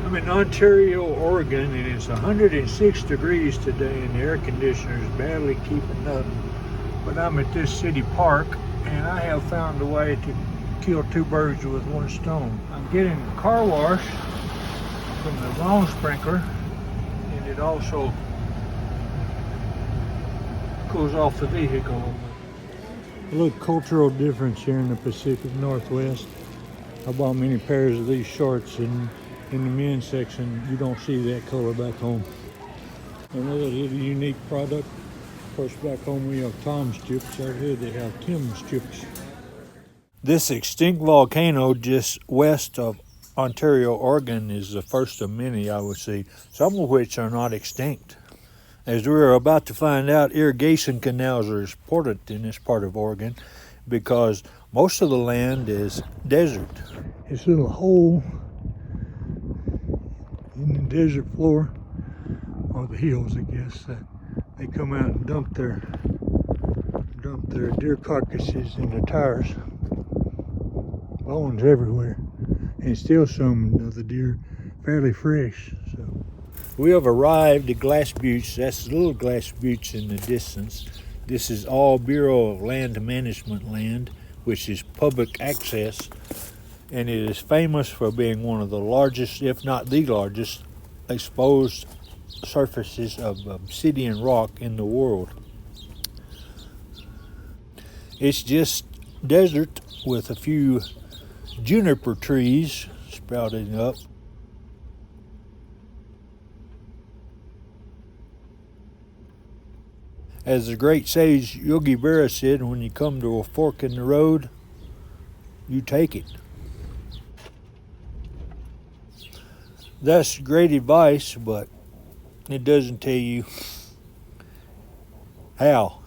I'm in Ontario, Oregon, and it's 106 degrees today, and the air conditioner is barely keeping up. But I'm at this city park, and I have found a way to kill two birds with one stone. I'm getting a car wash from the lawn sprinkler, and it also cools off the vehicle. A little cultural difference here in the Pacific Northwest. I bought many pairs of these shorts, and in the men's section, you don't see that color back home. Another little unique product. Of course, back home we have Tom's chips. Out here they have Tim's chips. This extinct volcano just west of Ontario, Oregon is the first of many I would see, some of which are not extinct. As we're about to find out, irrigation canals are important in this part of Oregon because most of the land is desert. This little hole in the desert floor, or the hills, I guess, they come out and dump their deer carcasses in the tires. Bones everywhere, and still some of the deer fairly fresh. So we have arrived at Glass Buttes. That's the little Glass Buttes in the distance. This is all Bureau of Land Management land, which is public access, and it is famous for being one of the largest, if not the largest, exposed surfaces of obsidian rock in the world. It's just desert with a few juniper trees sprouting up. As the great sage Yogi Berra said, when you come to a fork in the road, you take it. That's great advice, but it doesn't tell you how.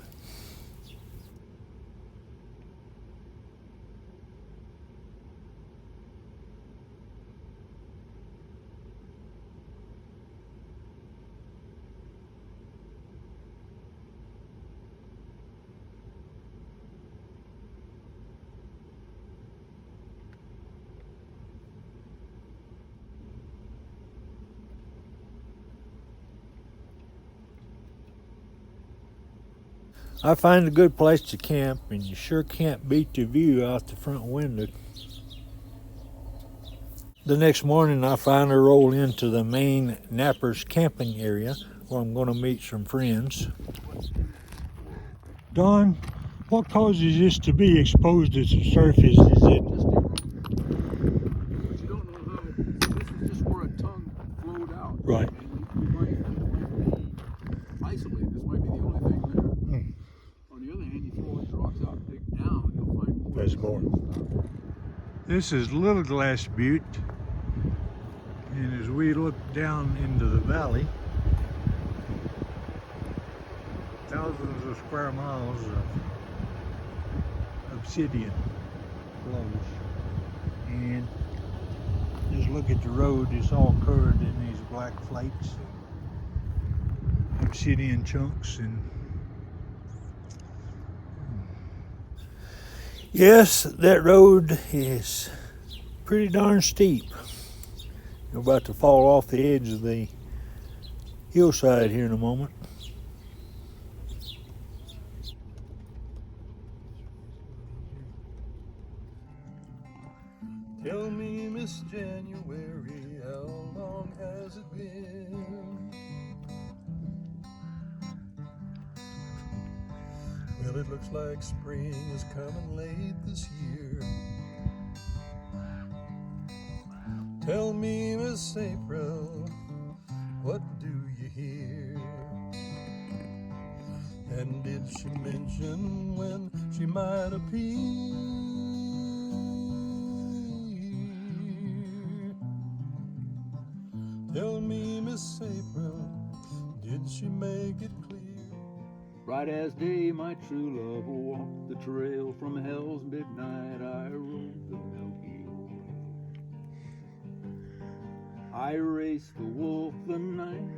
I find a good place to camp, and you sure can't beat the view out the front window. The next morning, I finally roll into the main Nappers camping area where I'm going to meet some friends. Don, what causes this to be exposed to the surface? Is it? But you don't know how. This is just where a tongue flowed out. Right. And it might be isolated. This might be the only thing there. On the other hand, you throw the rocks out, dig down, you'll find more. There's more. This is Little Glass Butte, and as we look down into the valley, thousands of square miles of obsidian flows, and just look at the road. It's all covered in these black flakes, obsidian chunks, and yes, that road is pretty darn steep. You're about to fall off the edge of the hillside here in a moment. Tell me, Miss January, how long has it been? Well, it looks like spring is coming late this year. Tell me, Miss April, what do you hear? And did she mention when she might appear? Tell me, Miss April, did she make it clear? Bright as day, my true love walked the trail. From hell's midnight, I rode the Milky Way. I raced the wolf the night,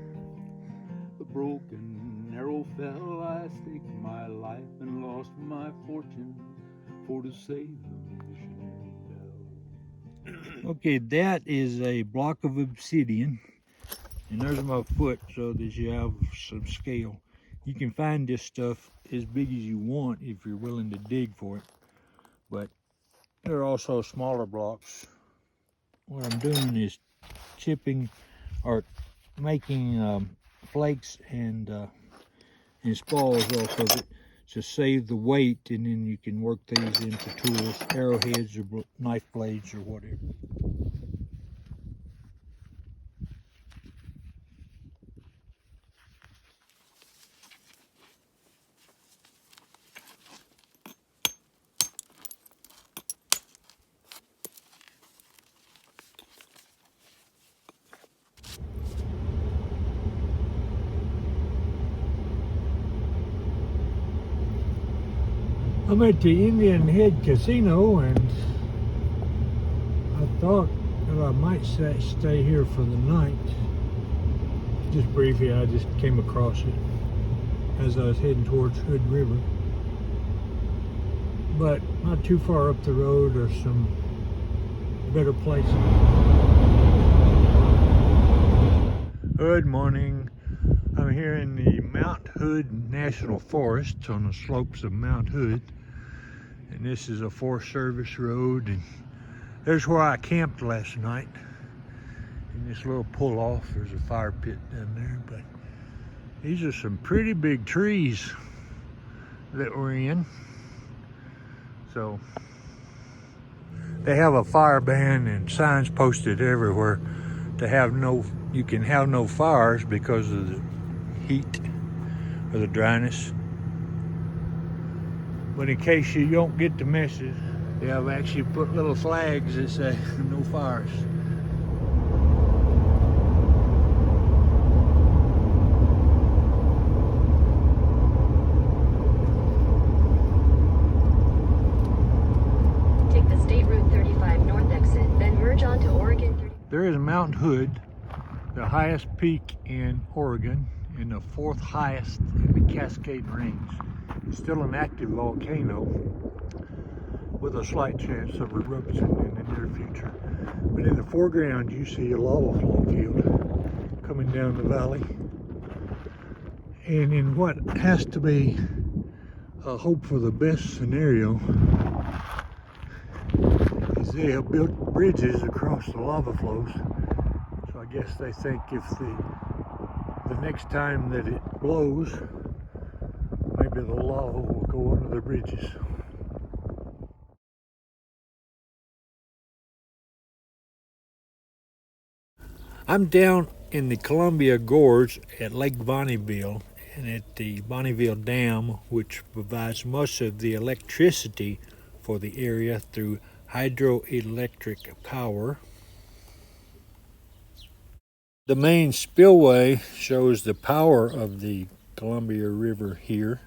the broken arrow fell. I staked my life and lost my fortune for to save the mission bell. Okay, that is a block of obsidian, and there's my foot so that you have some scale. You can find this stuff as big as you want if you're willing to dig for it, but there are also smaller blocks. What I'm doing is chipping or making flakes and spalls off of it to save the weight, and then you can work these into tools, arrowheads or knife blades or whatever. I'm at the Indian Head Casino, and I thought that I might stay here for the night. Just briefly, I just came across it as I was heading towards Hood River. But not too far up the road are some better places. Good morning. I'm here in the Mount Hood National Forest on the slopes of Mount Hood. And this is a Forest Service road, and there's where I camped last night. In this little pull-off, there's a fire pit down there, but these are some pretty big trees that we're in. So they have a fire ban and signs posted everywhere to have you can have no fires because of the heat or the dryness. But in case you don't get the message, they have actually put little flags that say no fires. Take the State Route 35 north exit, then merge onto Oregon 30. There is Mount Hood, the highest peak in Oregon and the fourth highest in the Cascade Range. It's still an active volcano with a slight chance of eruption in the near future. But in the foreground, you see a lava flow field coming down the valley. And in what has to be a hope for the best scenario, is they have built bridges across the lava flows. So I guess they think if the next time that it blows, maybe the lava will go under the bridges. I'm down in the Columbia Gorge at Lake Bonneville and at the Bonneville Dam, which provides much of the electricity for the area through hydroelectric power. The main spillway shows the power of the Columbia River here.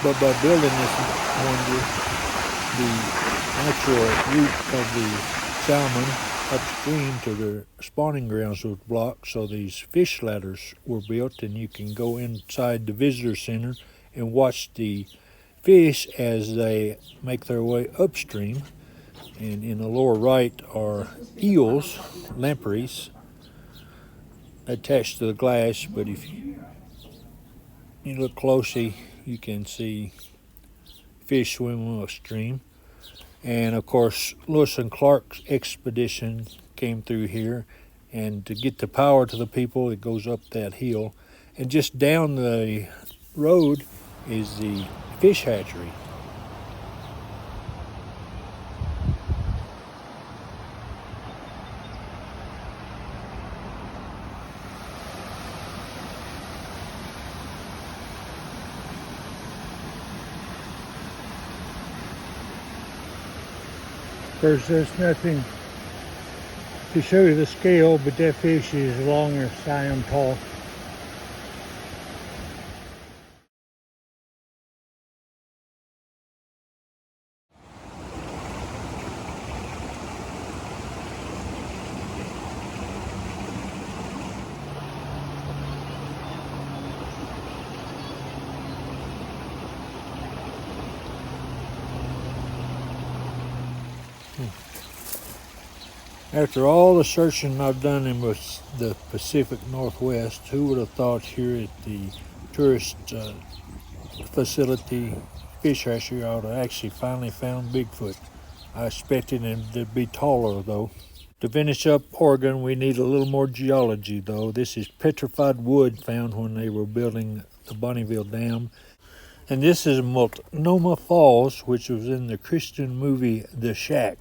But by building this wonder, the natural route of the salmon upstream to their spawning grounds was blocked, so these fish ladders were built, and you can go inside the visitor center and watch the fish as they make their way upstream. And in the lower right are eels, lampreys, attached to the glass, but if you look closely, you can see fish swimming upstream. And of course, Lewis and Clark's expedition came through here, and to get the power to the people, it goes up that hill. And just down the road is the fish hatchery. Of course, there's nothing to show you the scale, but that fish is long as I am tall. After all the searching I've done in the Pacific Northwest, who would have thought here at the tourist facility fish hatchery I would have actually finally found Bigfoot. I expected him to be taller though. To finish up Oregon, we need a little more geology though. This is petrified wood found when they were building the Bonneville Dam. And this is Multnomah Falls, which was in the Christian movie The Shack.